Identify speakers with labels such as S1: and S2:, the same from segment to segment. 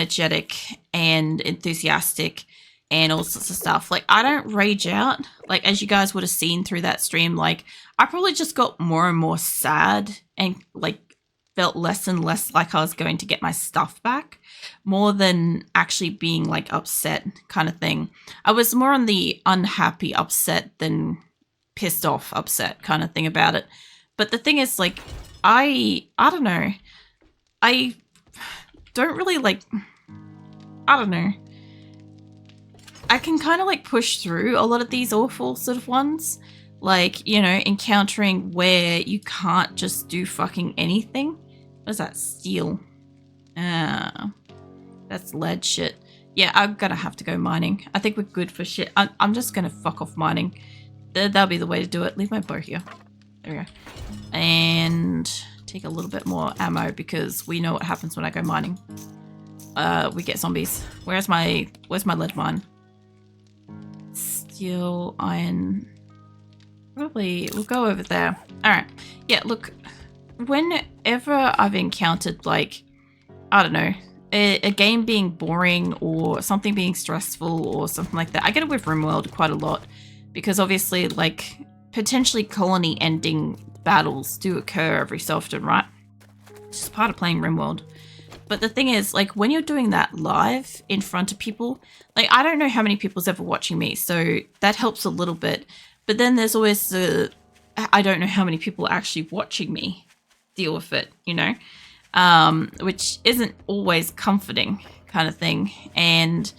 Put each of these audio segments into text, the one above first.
S1: energetic and enthusiastic and all sorts of stuff. Like, I don't rage out. Like, as you guys would have seen through that stream, like, I probably just got more and more sad and, like, felt less and less like I was going to get my stuff back, more than actually being, like, upset kind of thing. I was more on the unhappy upset than pissed off upset kind of thing about it. But the thing is, like, I don't know. I don't really, like, I don't know. I can kind of, like, push through a lot of these awful sort of ones. Like, you know, encountering where you can't just do fucking anything. What is that? Steel. That's lead shit. Yeah, I'm gonna have to go mining. I think we're good for shit. I'm just gonna fuck off mining. That'll be the way to do it. Leave my bow here. There we go. And take a little bit more ammo because we know what happens when I go mining. We get zombies. Where's my lead mine? Steel, iron. Probably we'll go over there. Alright. Yeah, look. Whenever I've encountered, like, I don't know, a game being boring or something being stressful or something like that, I get it with RimWorld quite a lot. Because obviously, like, potentially colony ending battles do occur every so often, right? It's just part of playing RimWorld. But the thing is, like, when you're doing that live in front of people, like, I don't know how many people's ever watching me, so that helps a little bit. But then there's always the, I don't know how many people are actually watching me deal with it, you know? Which isn't always comforting kind of thing. And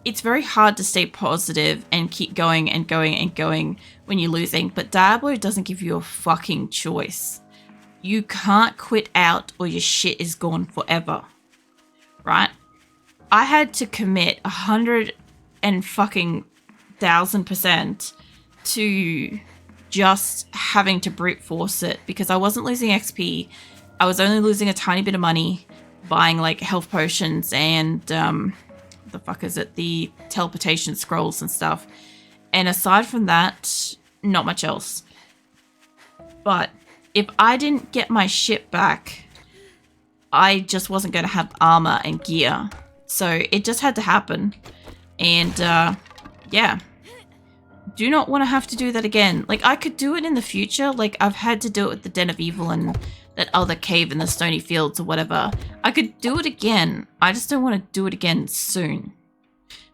S1: it's very hard to stay positive and keep going and going and going when you're losing. But Diablo doesn't give you a fucking choice. You can't quit out or your shit is gone forever. Right? I had to commit 100,000% to just having to brute force it because I wasn't losing XP. I was only losing a tiny bit of money buying like health potions and the fuck is it? The teleportation scrolls and stuff. And aside from that, not much else. But if I didn't get my shit back, I just wasn't going to have armor and gear. So it just had to happen. And yeah. Do not want to have to do that again. Like, I could do it in the future. Like, I've had to do it with the Den of Evil and that other cave in the Stony Fields or whatever. I could do it again. I just don't want to do it again soon.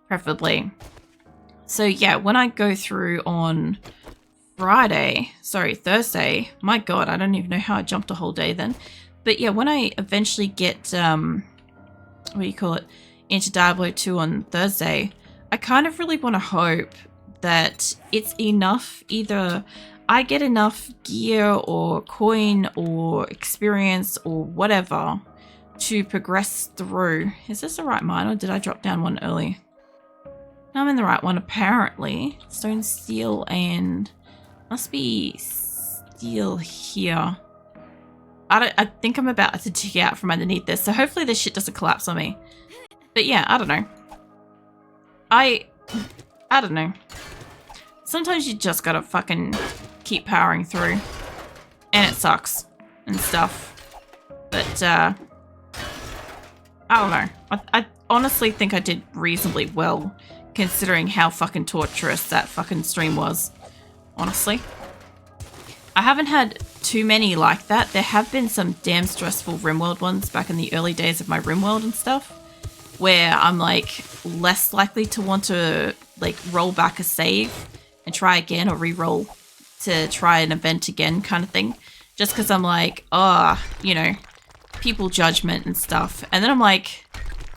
S1: Preferably. So yeah, when I go through on Thursday. My god, I don't even know how I jumped a whole day then. But yeah, when I eventually get, what do you call it, into Diablo 2 on Thursday, I kind of really want to hope that it's enough, either I get enough gear or coin or experience or whatever to progress through. Is this the right mine or did I drop down one early? No, I'm in the right one apparently. Stone, steel, and must be steel here. I think I'm about to dig out from underneath this, so hopefully this shit doesn't collapse on me. But yeah, I don't know. I don't know. Sometimes you just gotta fucking keep powering through. And it sucks and stuff. But, I don't know. I honestly think I did reasonably well considering how fucking torturous that fucking stream was. Honestly. I haven't had too many like that. There have been some damn stressful RimWorld ones back in the early days of my RimWorld and stuff. Where I'm like less likely to want to like roll back a save and try again or re-roll to try an event again kind of thing. Just because I'm like, oh, you know, people judgment and stuff. And then I'm like,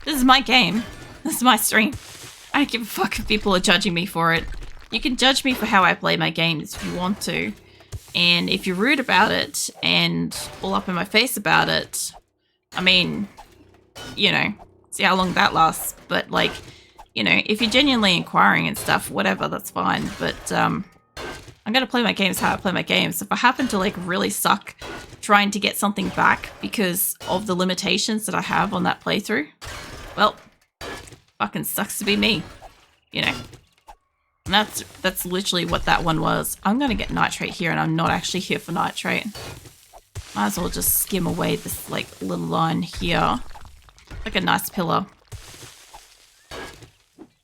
S1: this is my game. This is my stream. I don't give a fuck if people are judging me for it. You can judge me for how I play my games if you want to. And if you're rude about it and all up in my face about it, I mean, you know, see how long that lasts. But like, you know, if you're genuinely inquiring and stuff, whatever, that's fine. But I'm going to play my games how I play my games. If I happen to like really suck trying to get something back because of the limitations that I have on that playthrough, well, fucking sucks to be me, you know. And that's literally what that one was. I'm going to get nitrate here and I'm not actually here for nitrate. Might as well just skim away this like little line here. Like a nice pillar.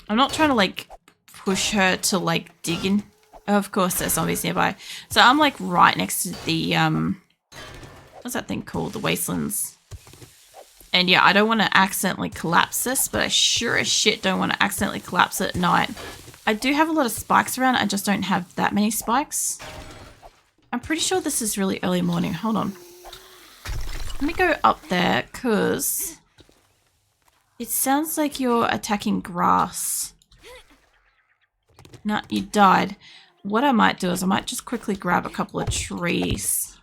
S1: I'm not trying to like push her to like dig in. Of course there's zombies nearby. So I'm like right next to the what's that thing called? The wastelands. And yeah, I don't want to accidentally collapse this, but I sure as shit don't want to accidentally collapse it at night. I do have a lot of spikes around, I just don't have that many spikes. I'm pretty sure this is really early morning. Hold on. Let me go up there, because it sounds like you're attacking grass. No, you died. What I might do is I might just quickly grab a couple of trees.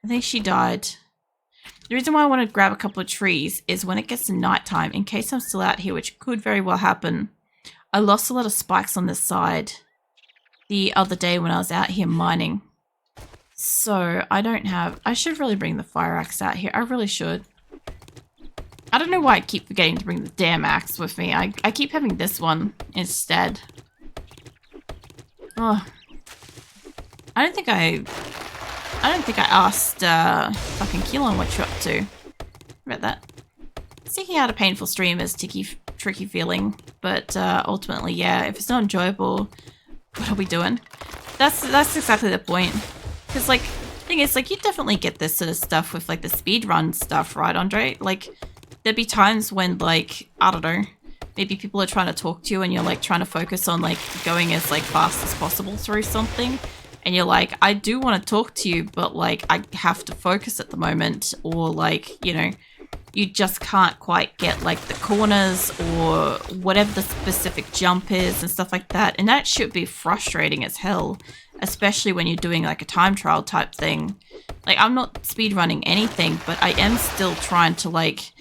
S1: I think she died. The reason why I want to grab a couple of trees is when it gets to nighttime, in case I'm still out here, which could very well happen. I lost a lot of spikes on this side the other day when I was out here mining. So I don't have... I should really bring the fire axe out here. I really should. I don't know why I keep forgetting to bring the damn axe with me. I keep having this one instead. Oh. I don't think I asked fucking Keelan what you're up to. About that. Seeking out a painful stream is tricky feeling, but ultimately, yeah, if it's not enjoyable, what are we doing? That's exactly the point. Because like, the thing is, like, you definitely get this sort of stuff with like the speedrun stuff, right, Andre? Like, there'd be times when like, I don't know, maybe people are trying to talk to you and you're like trying to focus on like going as like fast as possible through something. And you're like, I do want to talk to you, but like I have to focus at the moment, or like, you know, you just can't quite get like the corners or whatever the specific jump is and stuff like that. And that should be frustrating as hell, especially when you're doing like a time trial type thing. Like, I'm not speedrunning anything, but I am still trying to like,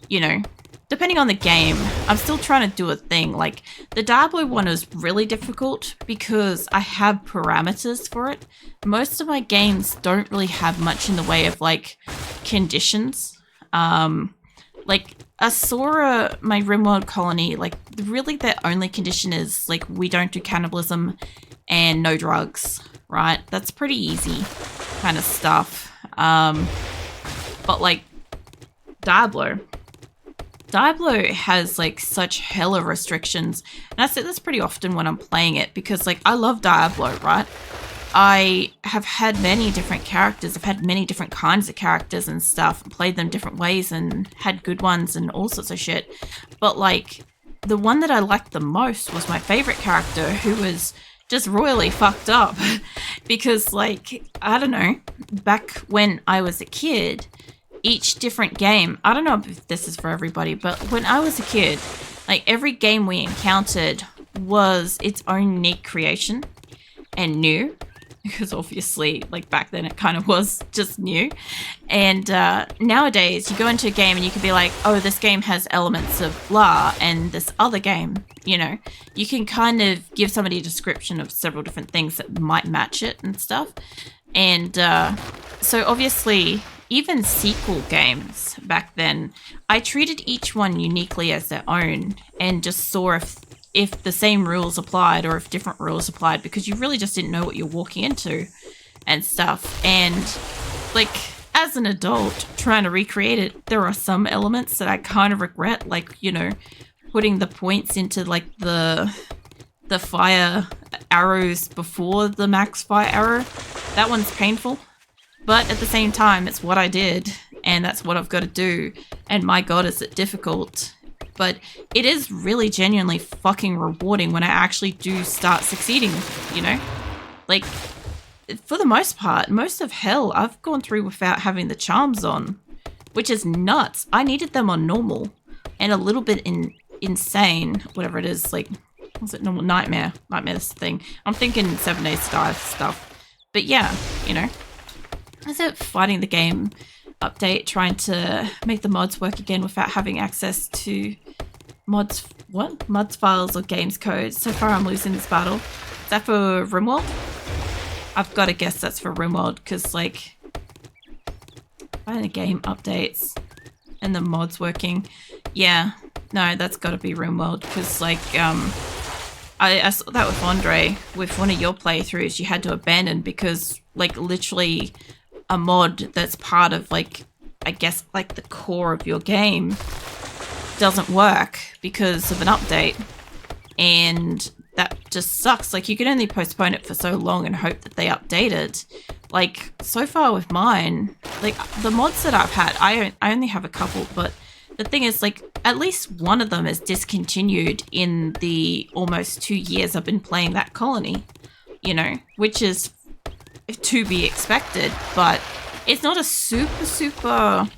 S1: you know, depending on the game, I'm still trying to do a thing. Like, the Diablo one is really difficult because I have parameters for it. Most of my games don't really have much in the way of, like, conditions. Like, Asura, my RimWorld colony, like, really their only condition is, like, we don't do cannibalism and no drugs, right? That's pretty easy kind of stuff. But, like, Diablo has like such hella restrictions, and I say this pretty often when I'm playing it because like I love Diablo, right? I have had many different characters, I've had many different kinds of characters and stuff, played them different ways and had good ones and all sorts of shit, but like the one that I liked the most was my favorite character, who was just royally fucked up because like, I don't know, back when I was a kid, each different game, I don't know if this is for everybody, but when I was a kid, like every game we encountered was its own unique creation and new, because obviously like back then it kind of was just new. And nowadays you go into a game and you can be like, oh, this game has elements of blah, and this other game, you know, you can kind of give somebody a description of several different things that might match it and stuff. And so obviously, even sequel games back then, I treated each one uniquely as their own and just saw if the same rules applied or if different rules applied, because you really just didn't know what you're walking into and stuff. And like, as an adult trying to recreate it, there are some elements that I kind of regret, like, you know, putting the points into like the fire arrows before the max fire arrow. That one's painful. But at the same time, it's what I did, and that's what I've got to do. And my god, is it difficult. But it is really genuinely fucking rewarding when I actually do start succeeding, you know? Like, for the most part, most of hell I've gone through without having the charms on, which is nuts. I needed them on normal, and a little bit insane, whatever it is, like, what's it, normal? Nightmare, this thing. I'm thinking 7 Days to Die stuff. But yeah, you know. Is it fighting the game update, trying to make the mods work again without having access to mods files or games code? So far I'm losing this battle. Is that for RimWorld? I've got to guess that's for RimWorld, because like, fighting the game updates and the mods working. Yeah, no, that's got to be RimWorld, because like, I saw that with Andre, with one of your playthroughs, you had to abandon because like literally a mod that's part of like I guess, like the core of your game doesn't work because of an update. And that just sucks. Like, you can only postpone it for so long and hope that they update it. Like, so far with mine, like, the mods that I've had, I only have a couple, but the thing is, like, at least one of them is discontinued in the almost 2 years I've been playing that colony, you know, which is to be expected, but it's not a super,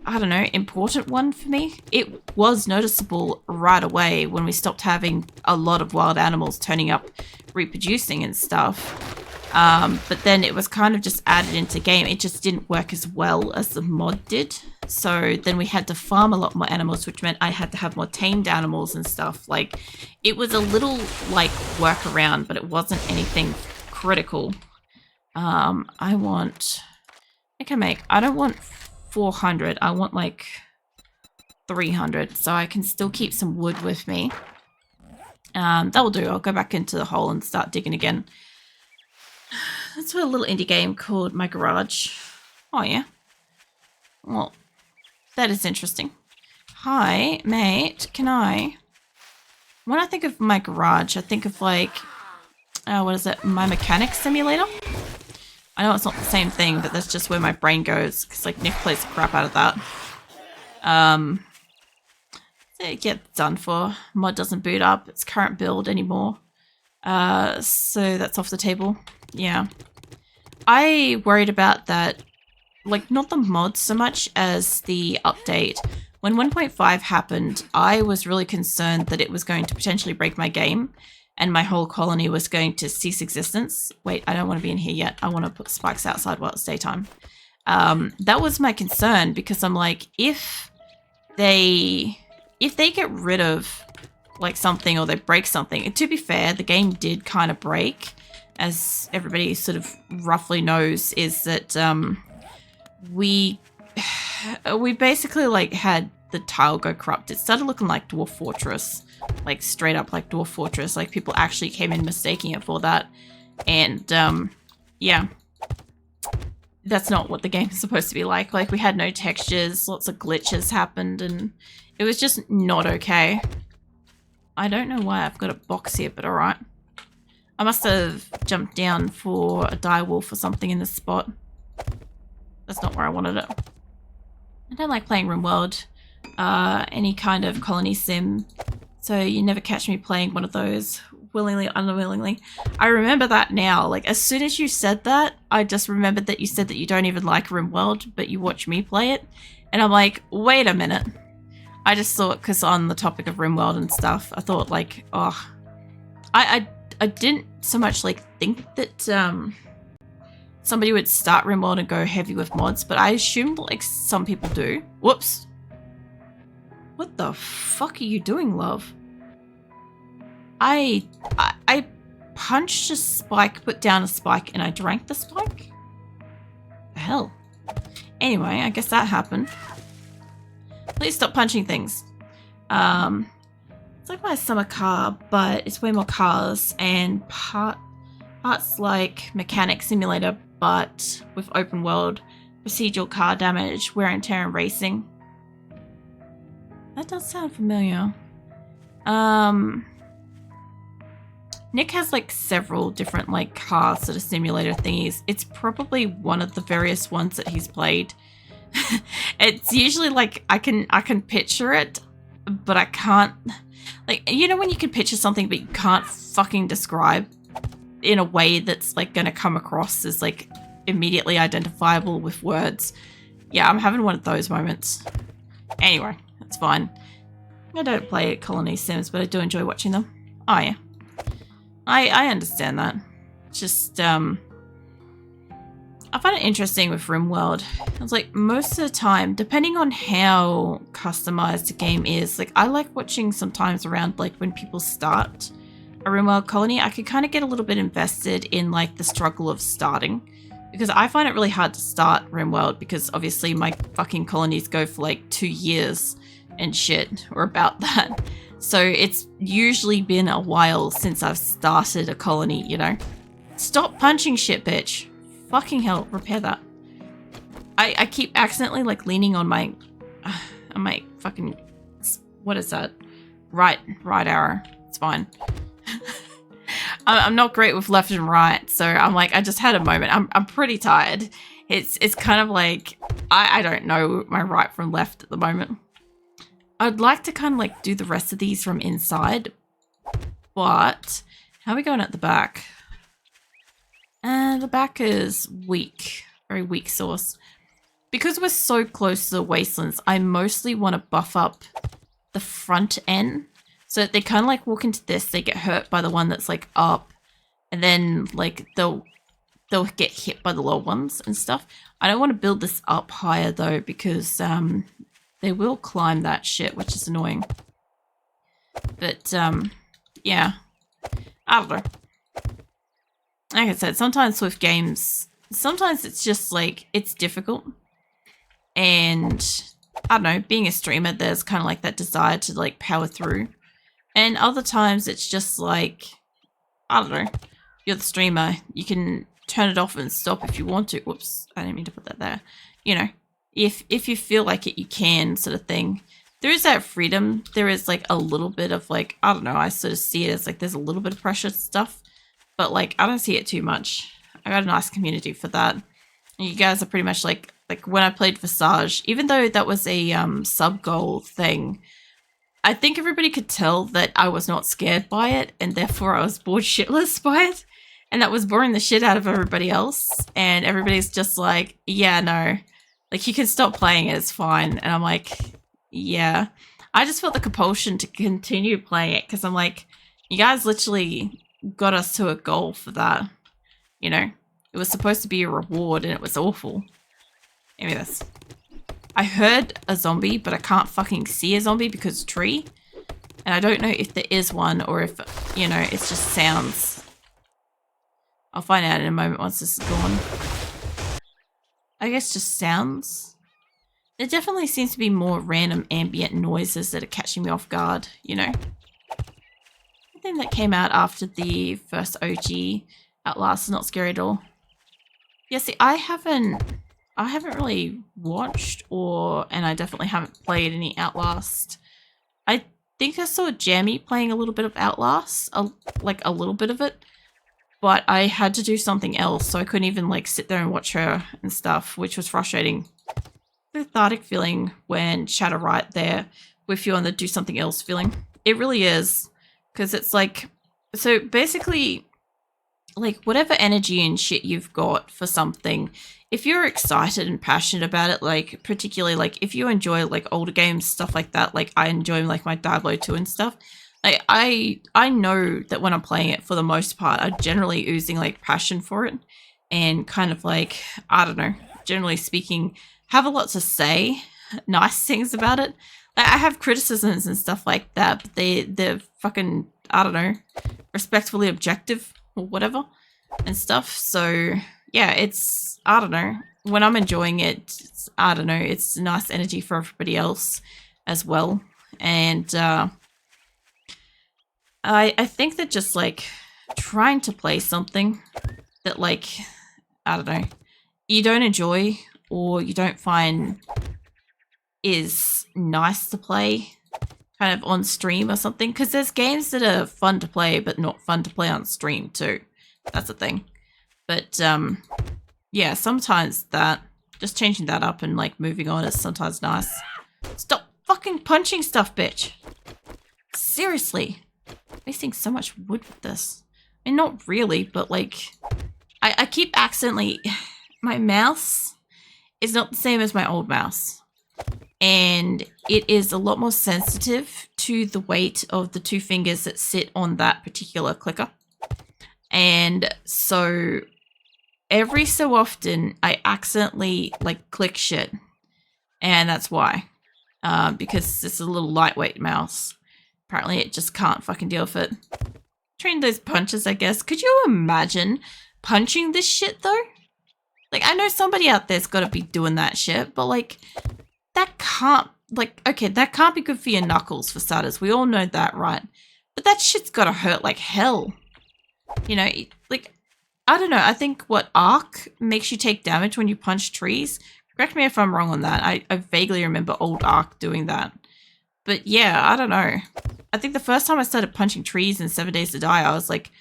S1: I don't know, important one for me. It was noticeable right away when we stopped having a lot of wild animals turning up, reproducing and stuff. But then it was kind of just added into game. It just didn't work as well as the mod did. So then we had to farm a lot more animals, which meant I had to have more tamed animals and stuff. Like, it was a little, like, workaround, but it wasn't anything critical. I don't want 400. I want, like, 300, so I can still keep some wood with me. That will do. I'll go back into the hole and start digging again. That's a little indie game called My Garage. Oh, yeah. Well, that is interesting. Hi, mate. When I think of My Garage, I think of, like, what is it? My Mechanic Simulator? I know it's not the same thing, but that's just where my brain goes, because, like, Nick plays the crap out of that. So it gets done for. Mod doesn't boot up its current build anymore. So that's off the table. Yeah. I worried about that, like, not the mod so much as the update. When 1.5 happened, I was really concerned that it was going to potentially break my game and my whole colony was going to cease existence. Wait, I don't want to be in here yet. I want to put spikes outside while it's daytime. That was my concern, because I'm like, if they get rid of, like, something, or they break something, and to be fair, the game did kind of break, as everybody sort of roughly knows, is that we basically, like, had the tile go corrupt. It started looking like Dwarf Fortress, like, straight up like Dwarf Fortress. Like, people actually came in mistaking it for that. And yeah, that's not what the game is supposed to be like. Like, we had no textures, lots of glitches happened, and it was just not okay. I don't know why I've got a box here, but alright. I must have jumped down for a direwolf or something in this spot. That's not where I wanted it. I don't like playing RimWorld, any kind of colony sim, so you never catch me playing one of those, willingly or unwillingly. I remember that now. Like, as soon as you said that, I just remembered that you said that you don't even like RimWorld, but you watch me play it. And I'm like, wait a minute. I just thought, because on the topic of RimWorld and stuff, I thought, like, oh, I didn't so much, like, think that somebody would start RimWorld and go heavy with mods, but I assumed, like, some people do. Whoops. What the fuck are you doing, love? I punched a spike, put down a spike, and I drank the spike? The hell? Anyway, I guess that happened. Please stop punching things. It's like my summer car, but it's way more cars and parts like Mechanic Simulator, but with open world, procedural car damage, wear and tear, and racing. That does sound familiar. Nick has, like, several different, like, car sort of simulator thingies. It's probably one of the various ones that he's played. It's usually, like, I can picture it, but I can't, like, you know when you can picture something but you can't fucking describe in a way that's, like, gonna come across as, like, immediately identifiable with words. Yeah, I'm having one of those moments. Anyway, that's fine. I don't play Colony Sims, but I do enjoy watching them. Oh yeah, I understand that. It's just I find it interesting with RimWorld. It's like, most of the time, depending on how customized the game is, like, I like watching sometimes around, like, when people start a RimWorld colony, I could kind of get a little bit invested in, like, the struggle of starting, because I find it really hard to start RimWorld, because obviously my fucking colonies go for, like, 2 years and shit, or about that. So it's usually been a while since I've started a colony, you know? Stop punching shit, bitch. Fucking hell, repair that. I keep accidentally like leaning on my fucking, what is that? Right arrow. It's fine. I'm not great with left and right, so I'm like, I just had a moment. I'm pretty tired. It's kind of like, I don't know my right from left at the moment. I'd like to kind of like do the rest of these from inside, but how are we going at the back? And the back is weak, very weak source. Because we're so close to the wastelands, I mostly want to buff up the front end so that they kind of like walk into this, they get hurt by the one that's like up, and then like they'll get hit by the low ones and stuff. I don't want to build this up higher though, because they will climb that shit, which is annoying. But yeah, I don't know. Like I said, sometimes with games, sometimes it's just like, it's difficult. And I don't know, being a streamer, there's kind of like that desire to like power through. And other times it's just like, I don't know, you're the streamer, you can turn it off and stop if you want to. Whoops, I didn't mean to put that there. You know, if you feel like it, you can, sort of thing. There is that freedom. There is like a little bit of like, I don't know, I sort of see it as like there's a little bit of pressure stuff. But like, I don't see it too much. I got a nice community for that. And you guys are pretty much like when I played Visage, even though that was a sub-goal thing, I think everybody could tell that I was not scared by it, and therefore I was bored shitless by it. And that was boring the shit out of everybody else. And everybody's just like, yeah, no. Like, you can stop playing it, it's fine. And I'm like, yeah. I just felt the compulsion to continue playing it, because I'm like, you guys literally got us to a goal for that. You know? It was supposed to be a reward, and it was awful. Anyways. I heard a zombie, but I can't fucking see a zombie because of tree. And I don't know if there is one, or if, you know, it's just sounds. I'll find out in a moment once this is gone. I guess just sounds. There definitely seems to be more random ambient noises that are catching me off guard, you know. I think that came out after the first OG Outlast is not scary at all. Yeah, see, I haven't really watched and I definitely haven't played any Outlast. I think I saw Jamie playing a little bit of Outlast, like a little bit of it, but I had to do something else, so I couldn't even like sit there and watch her and stuff, which was frustrating. Cathartic feeling when Shadow right there with you on the do something else feeling. It really is, because it's like, so basically, like whatever energy and shit you've got for something, if you're excited and passionate about it, like particularly like if you enjoy like older games, stuff like that, like I enjoy like my Diablo 2 and stuff, like I know that when I'm playing it, for the most part, I'm generally oozing like passion for it, and kind of like, I don't know, generally speaking, have a lot to say nice things about it. Like, I have criticisms and stuff like that, but they're fucking, I don't know, respectfully objective or whatever and stuff. So yeah, it's, I don't know, when I'm enjoying it, it's, I don't know, it's nice energy for everybody else as well. And I think that just like trying to play something that like, I don't know, you don't enjoy or you don't find is nice to play kind of on stream or something, because there's games that are fun to play but not fun to play on stream too. That's the thing. But yeah, sometimes that just changing that up and like moving on is sometimes nice. Stop fucking punching stuff, bitch. Seriously. Wasting so much wood with this. I mean, not really, but like I keep accidentally, my mouse is not the same as my old mouse. And it is a lot more sensitive to the weight of the two fingers that sit on that particular clicker. And so every so often I accidentally like click shit. And that's why. Because it's a little lightweight mouse. Apparently it just can't fucking deal with it. Train those punches, I guess. Could you imagine punching this shit though? Like, I know somebody out there's got to be doing that shit, but like, that can't, like, okay, that can't be good for your knuckles for starters. We all know that, right? But that shit's got to hurt like hell. You know, like, I don't know. I think what arc makes you take damage when you punch trees Correct me if I'm wrong on that. I vaguely remember old Ark doing that. But yeah, I don't know. I think the first time I started punching trees in 7 Days to Die, I was like,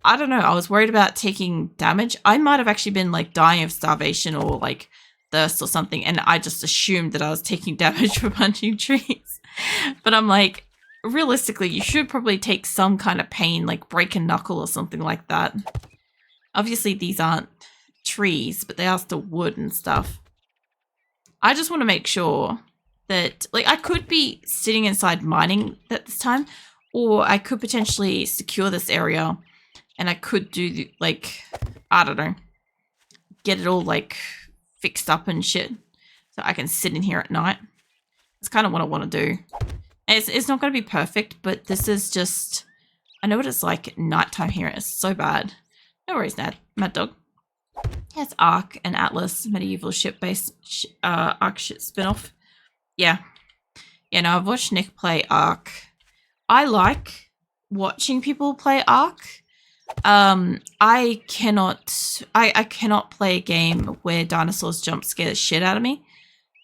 S1: I don't know. I was worried about taking damage. I might have actually been like dying of starvation or like thirst or something. And I just assumed that I was taking damage for punching trees. But I'm like, realistically, you should probably take some kind of pain, like break a knuckle or something like that. Obviously, these aren't trees, but they are still wood and stuff. I just want to make sure that, like, I could be sitting inside mining at this time, or I could potentially secure this area, and I could do, like, I don't know, get it all, like, fixed up and shit, so I can sit in here at night. That's kind of what I want to do. And it's not going to be perfect, but this is just, I know what it's like at nighttime here. It's so bad. No worries, Mad Dog. Yeah, it's Ark and Atlas, medieval ship-based Ark shit spin-off. Yeah. Yeah, no, I've watched Nick play Ark. I like watching people play Ark. I cannot play a game where dinosaurs jump scare the shit out of me.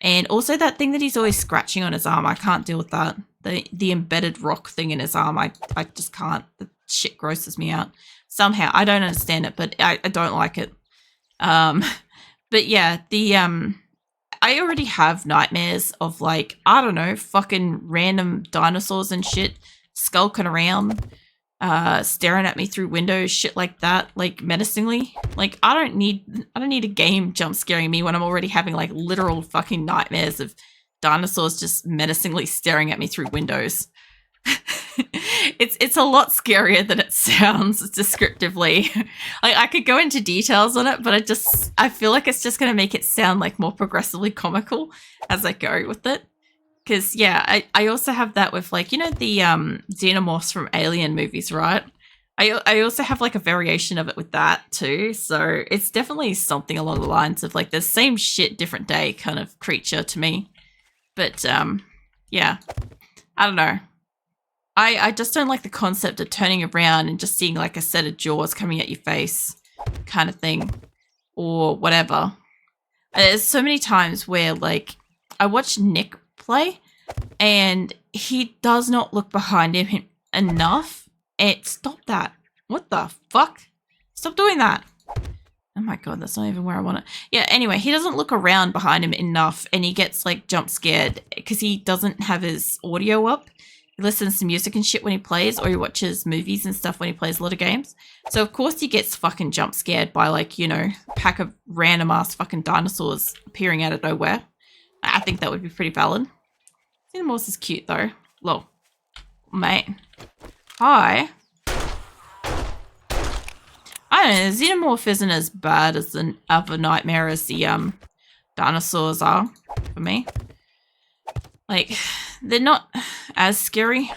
S1: And also that thing that he's always scratching on his arm, I can't deal with that. The embedded rock thing in his arm, I just can't. The shit grosses me out. Somehow, I don't understand it, but I don't like it. But yeah, I already have nightmares of, like, I don't know, fucking random dinosaurs and shit skulking around, staring at me through windows, shit like that, like menacingly. Like, I don't need a game jump scaring me when I'm already having like literal fucking nightmares of dinosaurs just menacingly staring at me through windows. It's a lot scarier than it sounds descriptively. I could go into details on it, but I feel like it's just going to make it sound like more progressively comical as I go with it. Because yeah, I also have that with, like, you know, the xenomorphs from Alien movies, right? I also have like a variation of it with that too. So it's definitely something along the lines of like the same shit, different day kind of creature to me. But yeah, I don't know. I just don't like the concept of turning around and just seeing like a set of jaws coming at your face kind of thing or whatever. There's so many times where, like, I watch Nick play and he does not look behind him enough. And stop that. What the fuck? Stop doing that. Oh my god, that's not even where I want it. Yeah, anyway, he doesn't look around behind him enough and he gets like jump scared because he doesn't have his audio up. He listens to music and shit when he plays, or he watches movies and stuff when he plays a lot of games. So of course he gets fucking jump scared by, like, you know, a pack of random ass fucking dinosaurs appearing out of nowhere. I think that would be pretty valid. Xenomorphs is cute though. Lol. Mate. Hi. I don't know, Xenomorph isn't as bad as the other nightmare as the dinosaurs are for me. Like, they're not as scary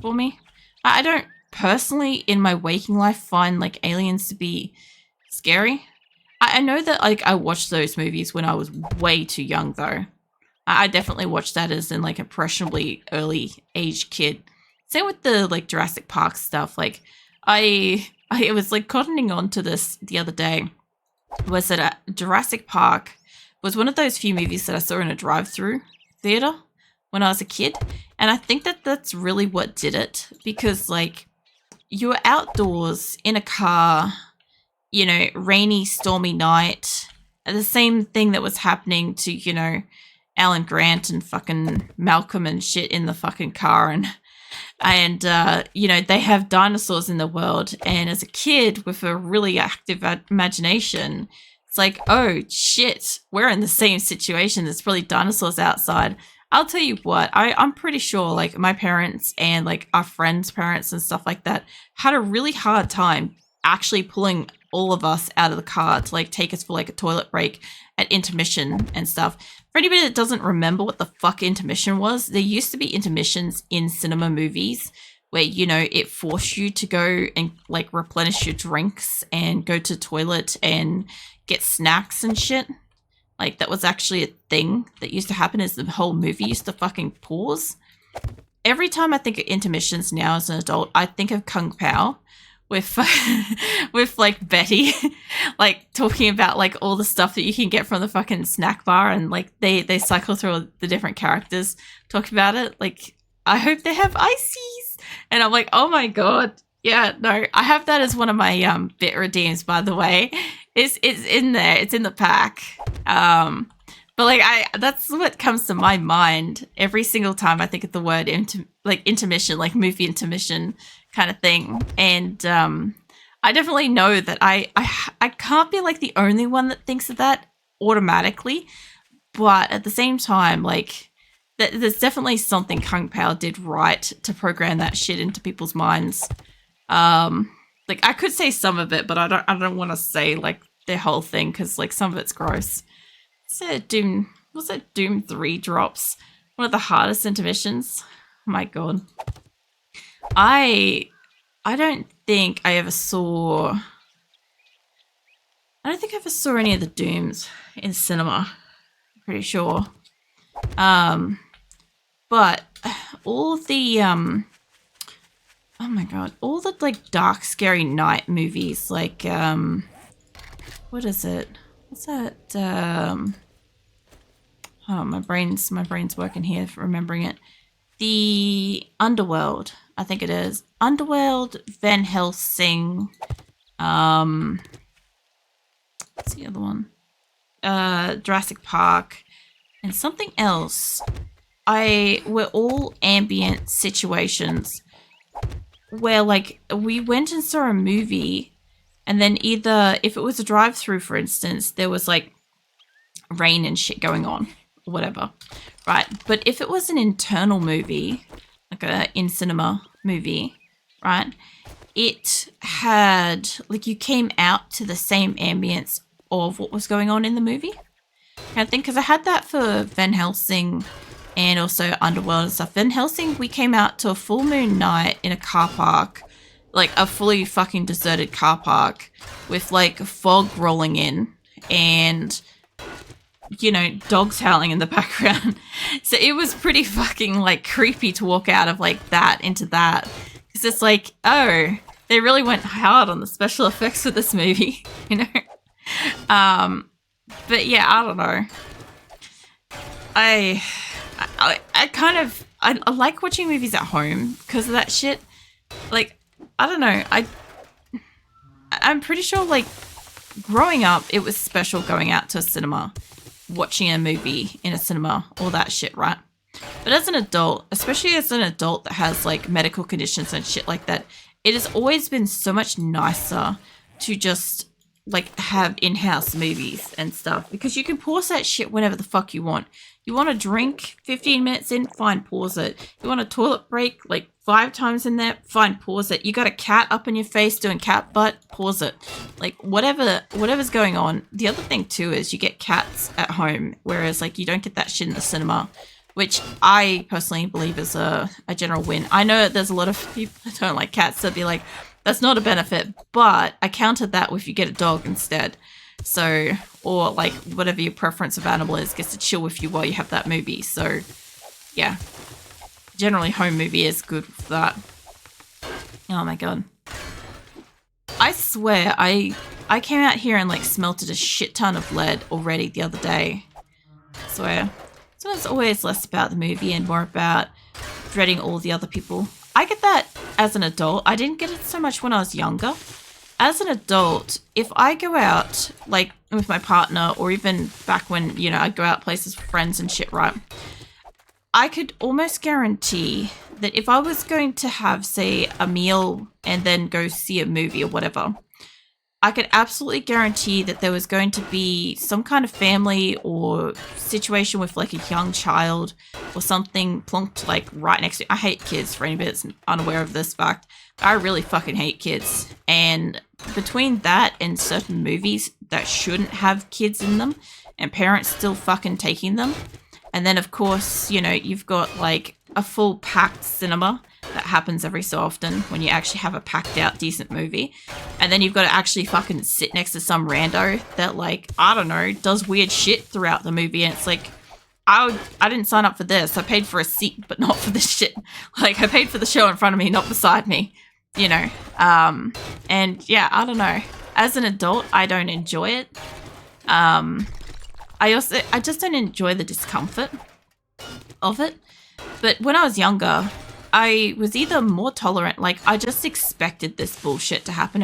S1: for me. I don't personally, in my waking life, find, like, aliens to be scary. I know that, like, I watched those movies when I was way too young, though. I definitely watched that as in, like, a impressionably early age kid. Same with the, like, Jurassic Park stuff. Like, I was, like, cottoning on to this the other day. Was that Jurassic Park was one of those few movies that I saw in a drive-through theater when I was a kid, and I think that that's really what did it, because, like, you were outdoors in a car, you know, rainy, stormy night, and the same thing that was happening to, you know, Alan Grant and fucking Malcolm and shit in the fucking car, and you know, they have dinosaurs in the world, and as a kid with a really active imagination, it's like, oh shit, we're in the same situation. There's probably dinosaurs outside. I'll tell you what, I'm pretty sure, like, my parents and, like, our friends' parents and stuff like that had a really hard time actually pulling all of us out of the car to, like, take us for, like, a toilet break at intermission and stuff. For anybody that doesn't remember what the fuck intermission was, there used to be intermissions in cinema movies where, you know, it forced you to go and, like, replenish your drinks and go to the toilet and get snacks and shit. Like, that was actually a thing that used to happen, is the whole movie used to fucking pause. Every time I think of intermissions now as an adult, I think of Kung Pao, with with like Betty, like talking about like all the stuff that you can get from the fucking snack bar, and like they cycle through all the different characters talking about it. Like, I hope they have ices, and I'm like, oh my god, yeah, no, I have that as one of my bit redeems, by the way. It's in there, it's in the pack. But like that's what comes to my mind every single time I think of the word intermission, like movie intermission kind of thing. And I definitely know that I can't be like the only one that thinks of that automatically, but at the same time, like there's definitely something Kung Pao did right to program that shit into people's minds. Like I could say some of it, but I don't want to say like the whole thing because like some of it's gross. Doom 3 drops? One of the hardest intermissions. Oh my god. I don't think I ever saw any of the Dooms in cinema. I'm pretty sure. But all the oh my god, all the like dark scary night movies, like what is it? What's that? Oh, my brain's working here for remembering it. The Underworld, I think it is. Underworld, Van Helsing. What's the other one? Jurassic Park, and something else. Were all ambient situations where like we went and saw a movie, and then either if it was a drive-through, for instance, there was like rain and shit going on. Whatever, right? But if it was an internal movie, like a in-cinema movie, right, it had, like, you came out to the same ambience of what was going on in the movie. I think, because I had that for Van Helsing and also Underworld and stuff. Van Helsing, we came out to a full moon night in a car park, like a fully fucking deserted car park with, like, fog rolling in and, you know, dogs howling in the background. So it was pretty fucking like creepy to walk out of like that into that, because it's like, oh, they really went hard on the special effects for this movie, you know. But yeah, I don't know. I like watching movies at home because of that shit. Like, I don't know, I'm pretty sure like growing up it was special going out to a cinema, watching a movie in a cinema, all that shit, right? But as an adult, especially as an adult that has like medical conditions and shit like that, it has always been so much nicer to just like have in-house movies and stuff, because you can pause that shit whenever the fuck you want. You want a drink 15 minutes in, fine, pause it. You want a toilet break like 5 times in there, fine, pause it. You got a cat up in your face doing cat butt, pause it. Like whatever's going on. The other thing too is you get cats at home, whereas like you don't get that shit in the cinema, which I personally believe is a general win. I know there's a lot of people that don't like cats, so be like, that's not a benefit, but I countered that if you get a dog instead. So, or like whatever your preference of animal is, gets to chill with you while you have that movie. So, yeah. Generally, home movie is good for that. Oh my god. I swear, I came out here and like smelted a shit ton of lead already the other day. I swear. So it's always less about the movie and more about dreading all the other people. I get that as an adult. I didn't get it so much when I was younger. As an adult, if I go out, like, with my partner, or even back when, you know, I'd go out places with friends and shit, right? I could almost guarantee that if I was going to have, say, a meal and then go see a movie or whatever, I could absolutely guarantee that there was going to be some kind of family or situation with like a young child or something plunked like right next to it. I hate kids, for anybody that's unaware of this fact. I really fucking hate kids. And between that and certain movies that shouldn't have kids in them and parents still fucking taking them, and then of course, you know, you've got like a full packed cinema that happens every so often when you actually have a packed out decent movie, and then you've got to actually fucking sit next to some rando that, like, I don't know, does weird shit throughout the movie, and it's like, I didn't sign up for this. I paid for a seat but not for this shit. Like, I paid for the show in front of me, not beside me. you know. And yeah, I don't know. As an adult, I don't enjoy it. I just don't enjoy the discomfort of it. But when I was younger, I was either more tolerant, like I just expected this bullshit to happen